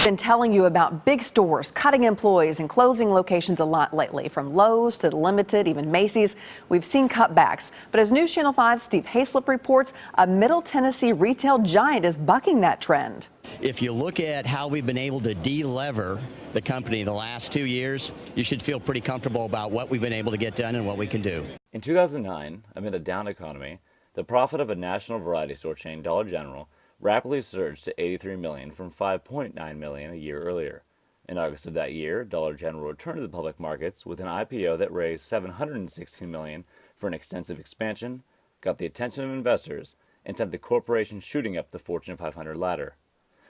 Been telling you about big stores cutting employees and closing locations a lot lately, from Lowe's to Limited, even Macy's. We've seen cutbacks. But as News Channel 5's Steve Hayslip reports, a Middle Tennessee retail giant is bucking that trend. If you look at how we've been able to de-lever the company the last 2 years, you should feel pretty comfortable about what we've been able to get done and what we can do. In 2009, amid a down economy, the profit of a national variety store chain, Dollar General, rapidly surged to $83 million from $5.9 million a year earlier. In August of that year, Dollar General returned to the public markets with an IPO that raised $716 million for an extensive expansion, got the attention of investors, and sent the corporation shooting up the Fortune 500 ladder.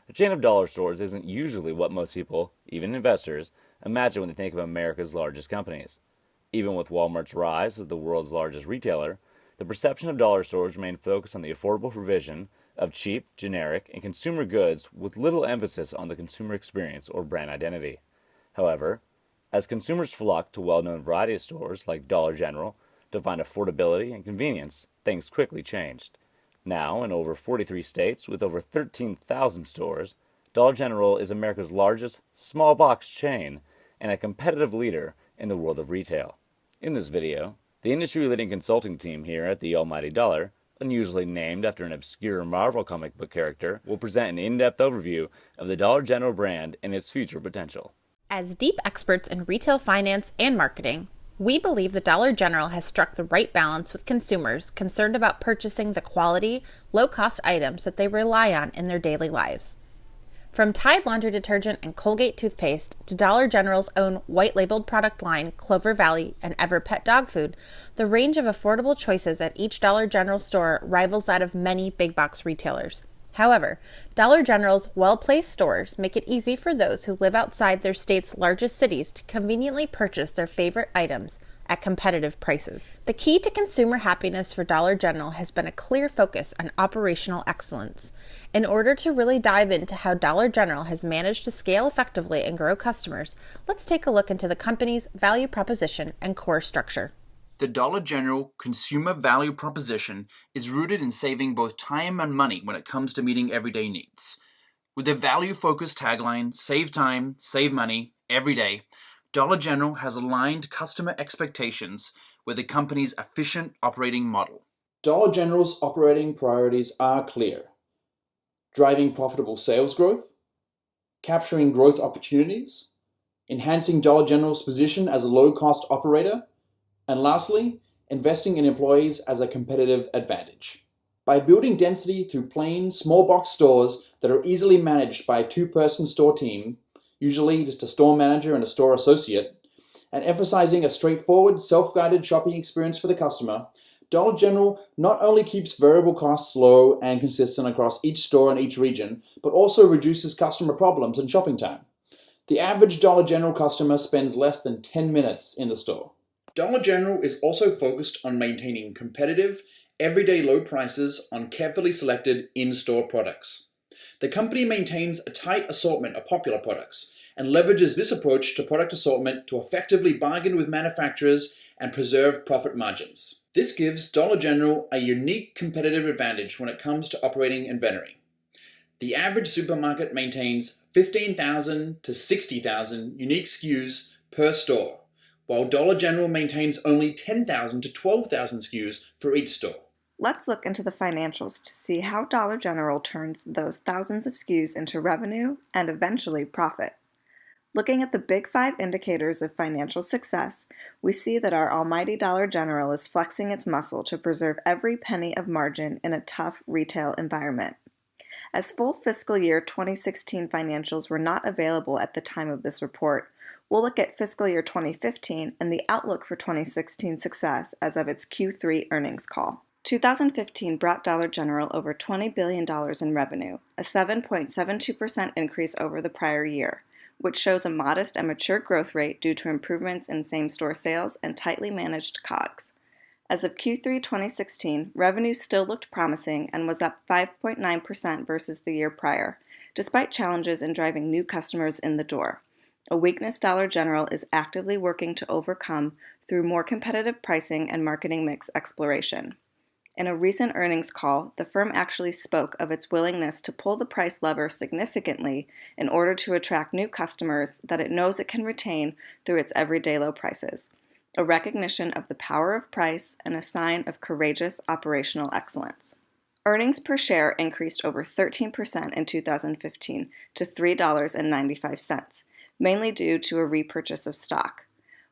A chain of dollar stores isn't usually what most people, even investors, imagine when they think of America's largest companies. Even with Walmart's rise as the world's largest retailer, the perception of dollar stores remained focused on the affordable provision of cheap, generic, and consumer goods with little emphasis on the consumer experience or brand identity. However, as consumers flocked to well-known variety stores like Dollar General to find affordability and convenience, things quickly changed. Now, in over 43 states with over 13,000 stores, Dollar General is America's largest small box chain and a competitive leader in the world of retail. In this video, the industry-leading consulting team here at the Almighty Dollar, unusually named after an obscure Marvel comic book character, will present an in-depth overview of the Dollar General brand and its future potential. As deep experts in retail finance and marketing, we believe the Dollar General has struck the right balance with consumers concerned about purchasing the quality, low-cost items that they rely on in their daily lives. From Tide laundry detergent and Colgate toothpaste to Dollar General's own white-labeled product line, Clover Valley, and EverPet dog food, the range of affordable choices at each Dollar General store rivals that of many big-box retailers. However, Dollar General's well-placed stores make it easy for those who live outside their state's largest cities to conveniently purchase their favorite items at competitive prices. The key to consumer happiness for Dollar General has been a clear focus on operational excellence. In order to really dive into how Dollar General has managed to scale effectively and grow customers, let's take a look into the company's value proposition and core structure. The Dollar General consumer value proposition is rooted in saving both time and money when it comes to meeting everyday needs. With their value-focused tagline, "Save time, save money, every day," Dollar General has aligned customer expectations with the company's efficient operating model. Dollar General's operating priorities are clear: driving profitable sales growth, capturing growth opportunities, enhancing Dollar General's position as a low-cost operator, and lastly, investing in employees as a competitive advantage. By building density through plain, small box stores that are easily managed by a two-person store team, usually just a store manager and a store associate, and emphasizing a straightforward, self-guided shopping experience for the customer, Dollar General not only keeps variable costs low and consistent across each store and each region, but also reduces customer problems and shopping time. The average Dollar General customer spends less than 10 minutes in the store. Dollar General is also focused on maintaining competitive, everyday low prices on carefully selected in-store products. The company maintains a tight assortment of popular products and leverages this approach to product assortment to effectively bargain with manufacturers and preserve profit margins. This gives Dollar General a unique competitive advantage when it comes to operating inventory. The average supermarket maintains 15,000 to 60,000 unique SKUs per store, while Dollar General maintains only 10,000 to 12,000 SKUs for each store. Let's look into the financials to see how Dollar General turns those thousands of SKUs into revenue and eventually profit. Looking at the big 5 indicators of financial success, we see that our almighty Dollar General is flexing its muscle to preserve every penny of margin in a tough retail environment. As full fiscal year 2016 financials were not available at the time of this report, we'll look at fiscal year 2015 and the outlook for 2016 success as of its Q3 earnings call. 2015 brought Dollar General over $20 billion in revenue, a 7.72% increase over the prior year, which shows a modest and mature growth rate due to improvements in same-store sales and tightly managed COGS. As of Q3 2016, revenue still looked promising and was up 5.9% versus the year prior, despite challenges in driving new customers in the door, a weakness Dollar General is actively working to overcome through more competitive pricing and marketing mix exploration. In a recent earnings call, the firm actually spoke of its willingness to pull the price lever significantly in order to attract new customers that it knows it can retain through its everyday low prices, a recognition of the power of price and a sign of courageous operational excellence. Earnings per share increased over 13% in 2015 to $3.95, mainly due to a repurchase of stock.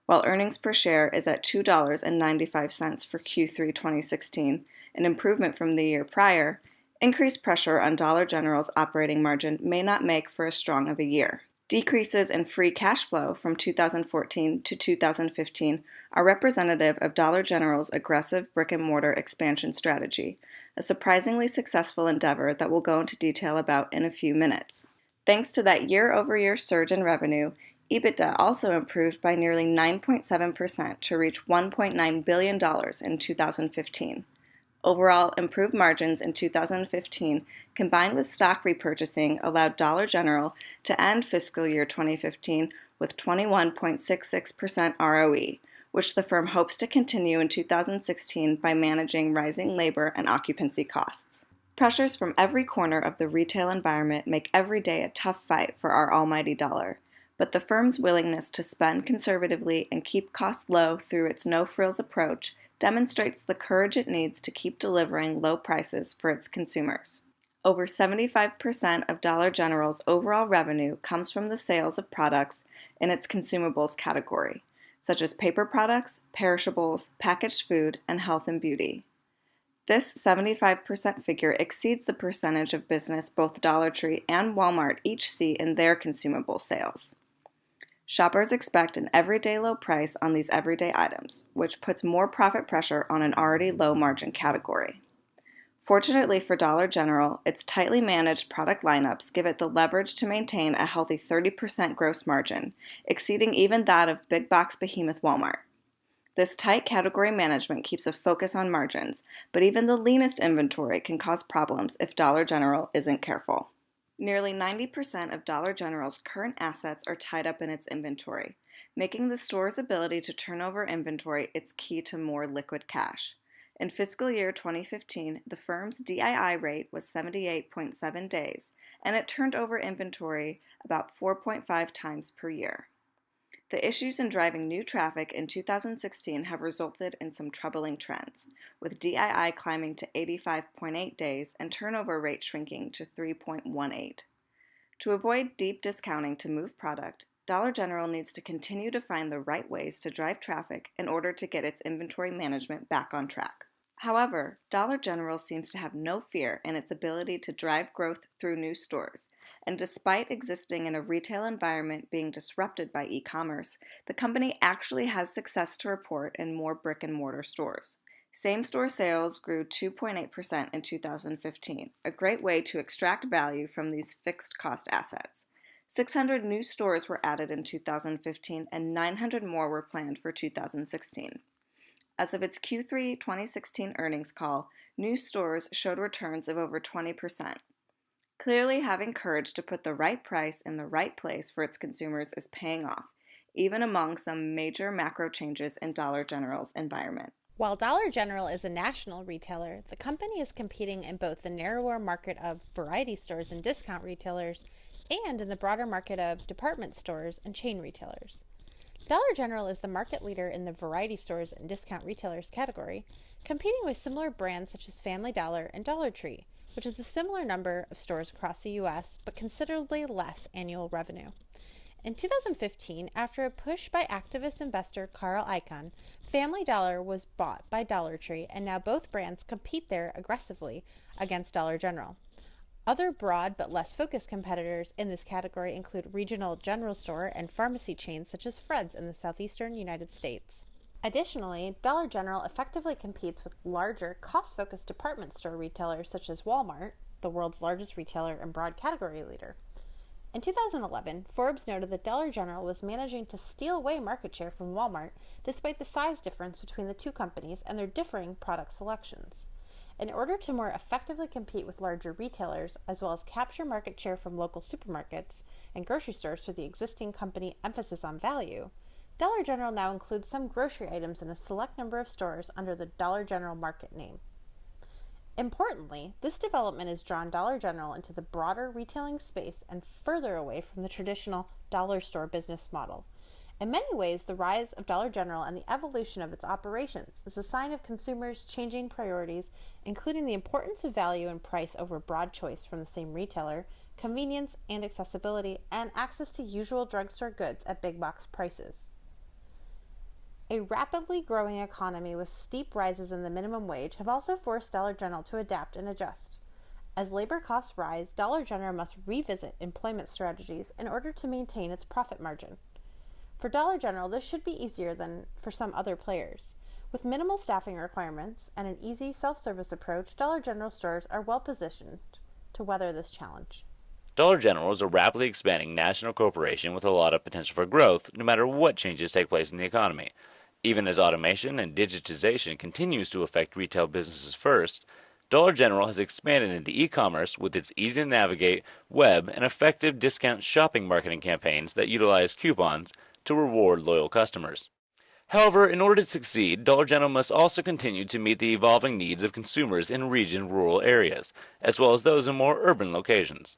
While earnings per share is at $2.95 for Q3 2016, an improvement from the year prior, increased pressure on Dollar General's operating margin may not make for as strong of a year. Decreases in free cash flow from 2014 to 2015 are representative of Dollar General's aggressive brick-and-mortar expansion strategy, a surprisingly successful endeavor that we'll go into detail about in a few minutes. Thanks to that year-over-year surge in revenue, EBITDA also improved by nearly 9.7% to reach $1.9 billion in 2015. Overall, improved margins in 2015, combined with stock repurchasing, allowed Dollar General to end fiscal year 2015 with 21.66% ROE, which the firm hopes to continue in 2016 by managing rising labor and occupancy costs. Pressures from every corner of the retail environment make every day a tough fight for our almighty dollar, but the firm's willingness to spend conservatively and keep costs low through its no-frills approach demonstrates the courage it needs to keep delivering low prices for its consumers. Over 75% of Dollar General's overall revenue comes from the sales of products in its consumables category, such as paper products, perishables, packaged food, and health and beauty. This 75% figure exceeds the percentage of business both Dollar Tree and Walmart each see in their consumable sales. Shoppers expect an everyday low price on these everyday items, which puts more profit pressure on an already low margin category. Fortunately for Dollar General, its tightly managed product lineups give it the leverage to maintain a healthy 30% gross margin, exceeding even that of big box behemoth Walmart. This tight category management keeps a focus on margins, but even the leanest inventory can cause problems if Dollar General isn't careful. Nearly 90% of Dollar General's current assets are tied up in its inventory, making the store's ability to turn over inventory its key to more liquid cash. In fiscal year 2015, the firm's DII rate was 78.7 days, and it turned over inventory about 4.5 times per year. The issues in driving new traffic in 2016 have resulted in some troubling trends, with DII climbing to 85.8 days and turnover rate shrinking to 3.18. To avoid deep discounting to move product, Dollar General needs to continue to find the right ways to drive traffic in order to get its inventory management back on track. However, Dollar General seems to have no fear in its ability to drive growth through new stores, and despite existing in a retail environment being disrupted by e-commerce, the company actually has success to report in more brick-and-mortar stores. Same-store sales grew 2.8% in 2015, a great way to extract value from these fixed-cost assets. 600 new stores were added in 2015, and 900 more were planned for 2016. As of its Q3 2016 earnings call, new stores showed returns of over 20%. Clearly, having courage to put the right price in the right place for its consumers is paying off, even among some major macro changes in Dollar General's environment. While Dollar General is a national retailer, the company is competing in both the narrower market of variety stores and discount retailers and in the broader market of department stores and chain retailers. Dollar General is the market leader in the variety stores and discount retailers category, competing with similar brands such as Family Dollar and Dollar Tree, which is a similar number of stores across the U.S., but considerably less annual revenue. In 2015, after a push by activist investor Carl Icahn, Family Dollar was bought by Dollar Tree, and now both brands compete there aggressively against Dollar General. Other broad but less focused competitors in this category include regional general store and pharmacy chains such as Fred's in the southeastern United States. Additionally, Dollar General effectively competes with larger, cost-focused department store retailers such as Walmart, the world's largest retailer and broad category leader. In 2011, Forbes noted that Dollar General was managing to steal away market share from Walmart despite the size difference between the two companies and their differing product selections. In order to more effectively compete with larger retailers, as well as capture market share from local supermarkets and grocery stores through the existing company emphasis on value, Dollar General now includes some grocery items in a select number of stores under the Dollar General market name. Importantly, this development has drawn Dollar General into the broader retailing space and further away from the traditional dollar store business model. In many ways, the rise of Dollar General and the evolution of its operations is a sign of consumers' changing priorities, including the importance of value and price over broad choice from the same retailer, convenience and accessibility, and access to usual drugstore goods at big box prices. A rapidly growing economy with steep rises in the minimum wage have also forced Dollar General to adapt and adjust. As labor costs rise, Dollar General must revisit employment strategies in order to maintain its profit margin. For Dollar General, this should be easier than for some other players. With minimal staffing requirements and an easy self-service approach, Dollar General stores are well positioned to weather this challenge. Dollar General is a rapidly expanding national corporation with a lot of potential for growth, no matter what changes take place in the economy. Even as automation and digitization continues to affect retail businesses first, Dollar General has expanded into e-commerce with its easy-to-navigate web and effective discount shopping marketing campaigns that utilize coupons to reward loyal customers. However, in order to succeed, Dollar General must also continue to meet the evolving needs of consumers in rural areas, as well as those in more urban locations.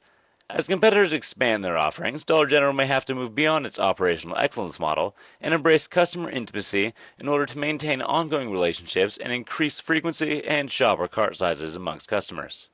As competitors expand their offerings, Dollar General may have to move beyond its operational excellence model and embrace customer intimacy in order to maintain ongoing relationships and increase frequency and shopper cart sizes amongst customers.